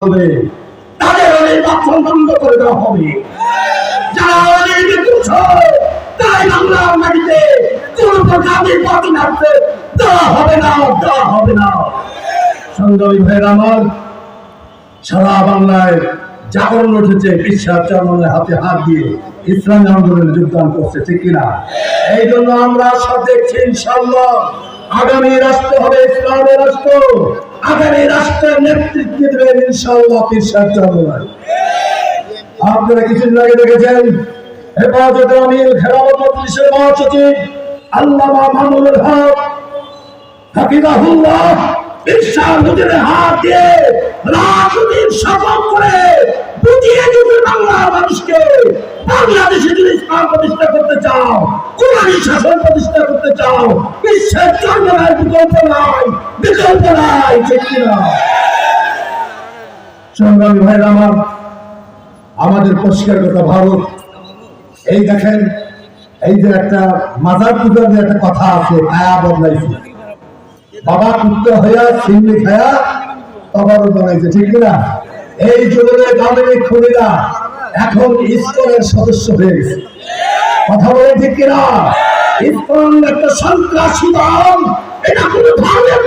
হবে, তাদের নির্বাচন বন্ধ করে দেওয়া হবে। যারা তাই বাংলার মাটিতে কোন প্রকার নির্বাচন আসবে দেওয়া হবে না, দেওয়া হবে না। সংগ্রামী ভাইয়ের আমার, সারা বাংলায় জাগরণ উঠেছে, বিশ্বাস চরমের হাতে হাত দিয়ে ইসলামী আন্দোলনে যোগদান করছে, ঠিক কিনা? এই জন্য আমরা সব দেখছি ইনশাআল্লাহ আগামী রাষ্ট্র হবে ইসলামের রাষ্ট্র। আগামী রাষ্ট্রের নেতৃত্ব দেবেন ইনশাআল্লাহ বিশ্বাস চরমের। আপনারা কিছুদিন আগে দেখেছেন হেফাজতে আমির খেলাফত মজলিসের মহাসচিব আল্লামা মামুনুল হক হাফিজাহুল্লাহ বিশ্বাস হুজুরের হাত দিয়ে রাজনীতির শপথ করে বুঝিয়ে দিতে বাংলার মানুষকে, বাংলাদেশে যদি ইসলাম প্রতিষ্ঠা করতে চাও, কোরআনী শাসন প্রতিষ্ঠা করতে চাও, বিশ্বের চরমের বিকল্প নাই, বিকল্প নাই, ঠিক কিনা? সংগ্রামী ভাইরা আমার, আমাদের পরিষ্কার কথা ভারত, এই দেখেন, এই যে একটা মাজার পূজার যে একটা কথা আছে, আয়া বদলাইছে, বাবা পুত্র হইয়া সিন্নি খায়া তবারও বানাইছে, ঠিক কিনা? এই যুগের গামের খুনিরা এখন ইসকনের সদস্য হয়ে গেছে, কথা বলে ঠিক কিনা? ইসকন একটা সন্ত্রাসী দল, এটা কোনো ধর্মের